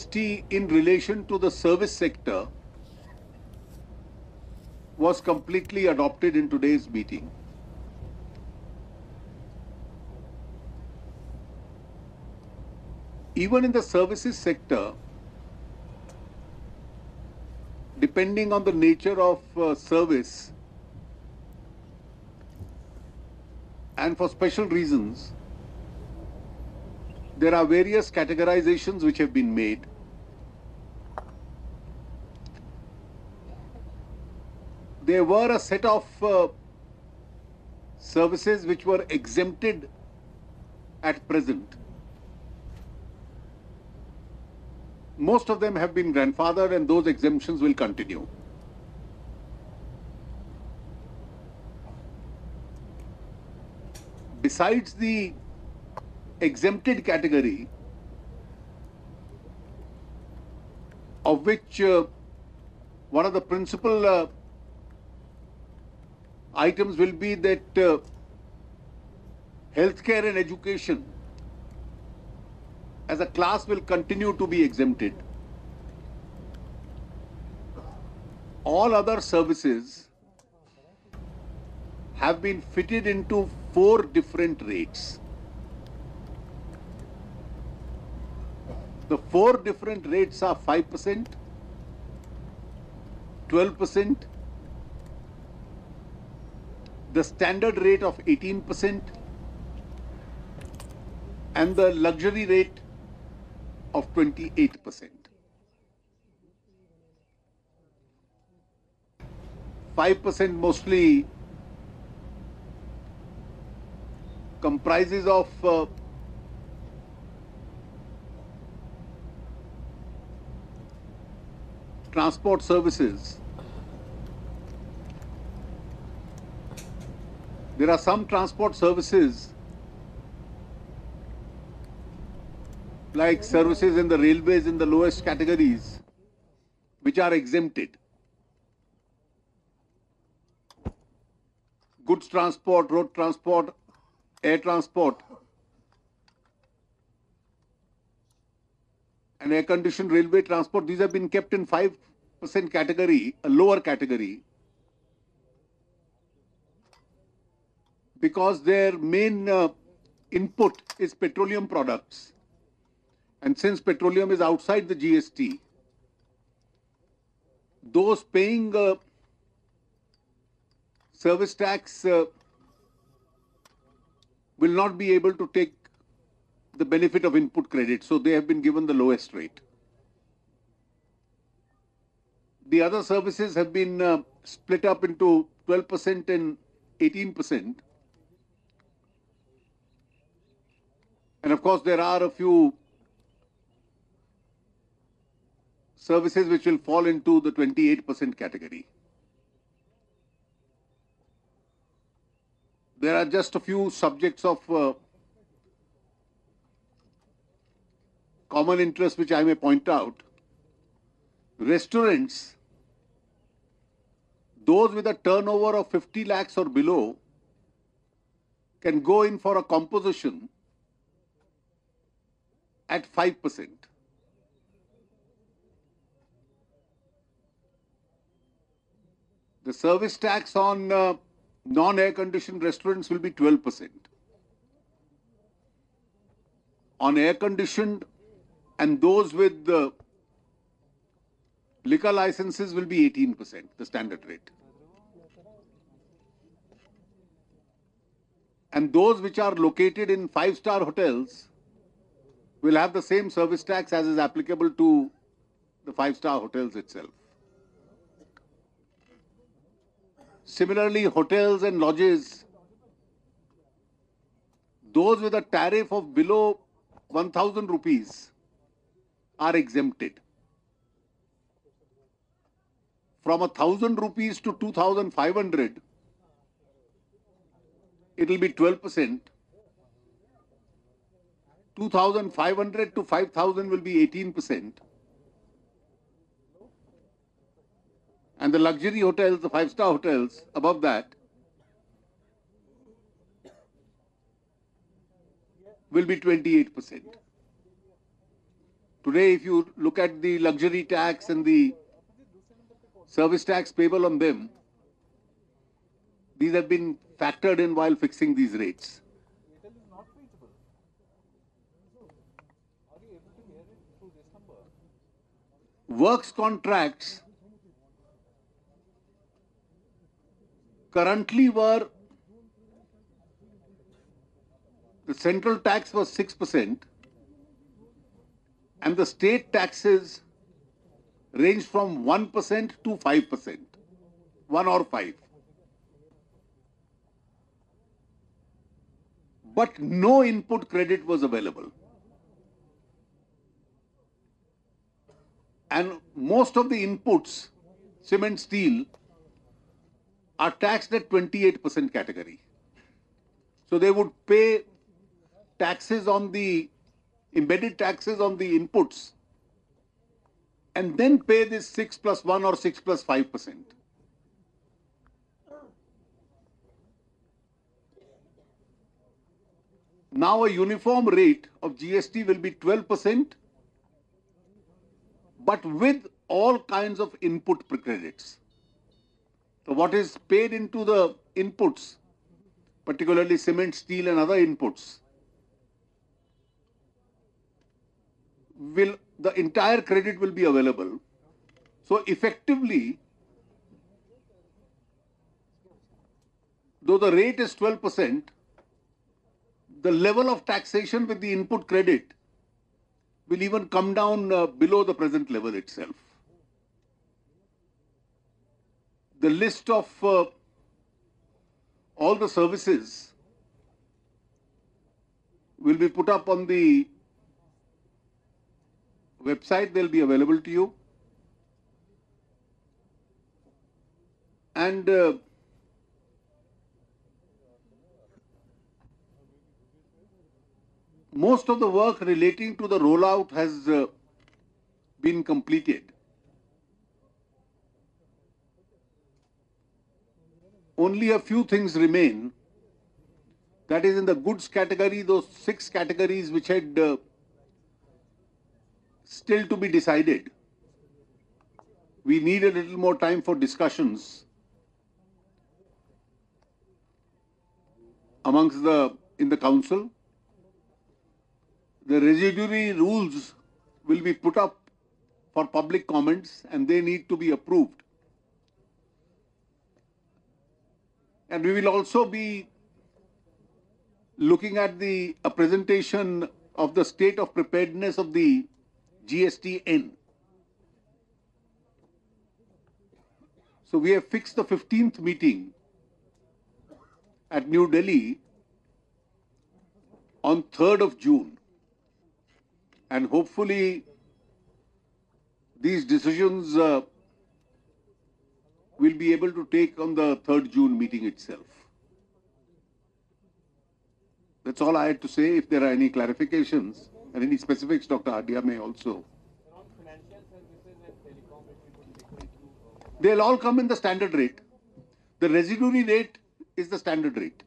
GST in relation to the service sector was completely adopted in today's meeting. Even in the services sector, depending on the nature of service and for special reasons, there are various categorizations which have been made. There were a set of services which were exempted at present. Most of them have been grandfathered and those exemptions will continue. Besides the exempted category, of which one of the principal items will be that healthcare and education as a class will continue to be exempted. All other services have been fitted into 4 different rates. The 4 different rates are 5%, 12%, the standard rate of 18%, and the luxury rate of 28%. 5% mostly comprises of transport services. There are some transport services like services in the railways in the lowest categories which are exempted. Goods transport, road transport, air transport, and air-conditioned railway transport, these have been kept in 5% category, a lower category, because their main input is petroleum products. And since petroleum is outside the GST, those paying service tax will not be able to take the benefit of input credit, so they have been given the lowest rate. The other services have been split up into 12% and 18%. And of course, there are a few services which will fall into the 28% category. There are just a few subjects of common interest which I may point out. Restaurants, those with a turnover of 50 lakhs or below, can go in for a composition at 5%. The service tax on non-air conditioned restaurants will be 12%. On air conditioned and those with the liquor licenses will be 18%, the standard rate. And those which are located in 5-star hotels will have the same service tax as is applicable to the 5-star hotels itself. Similarly, hotels and lodges, those with a tariff of below 1,000 rupees are exempted. From 1,000 rupees to 2,500, it will be 12%. 2,500 to 5,000 will be 18%. And the luxury hotels, the 5-star hotels, above that, will be 28%. Today, if you look at the luxury tax and the service tax payable on them, these have been factored in while fixing these rates. Works contracts currently were, the central tax was 6% and the state taxes ranged from 1% to 5%, 1 or 5. But no input credit was available. And most of the inputs, cement, steel, are taxed at 28% category. So they would pay taxes on the, embedded taxes on the inputs and then pay this 6 plus 1 or 6 plus 5%. Now a uniform rate of GST will be 12%, but with all kinds of input credits. So what is paid into the inputs, particularly cement, steel and other inputs, the entire credit will be available. So effectively, though the rate is 12%, the level of taxation with the input credit will even come down below the present level itself. The list of all the services will be put up on the website. They'll be available to you. And most of the work relating to the rollout has been completed. Only a few things remain. That is in the goods category, those 6 categories which had still to be decided. We need a little more time for discussions amongst in the council. The residuary rules will be put up for public comments and they need to be approved. And we will also be looking at a presentation of the state of preparedness of the GSTN. So we have fixed the 15th meeting at New Delhi on 3rd of June. And hopefully these decisions will be able to take on the 3rd June meeting itself. That's all I had to say. If there are any clarifications and any specifics, Dr. Adia may also. They'll all come in the standard rate. The residuary rate is the standard rate.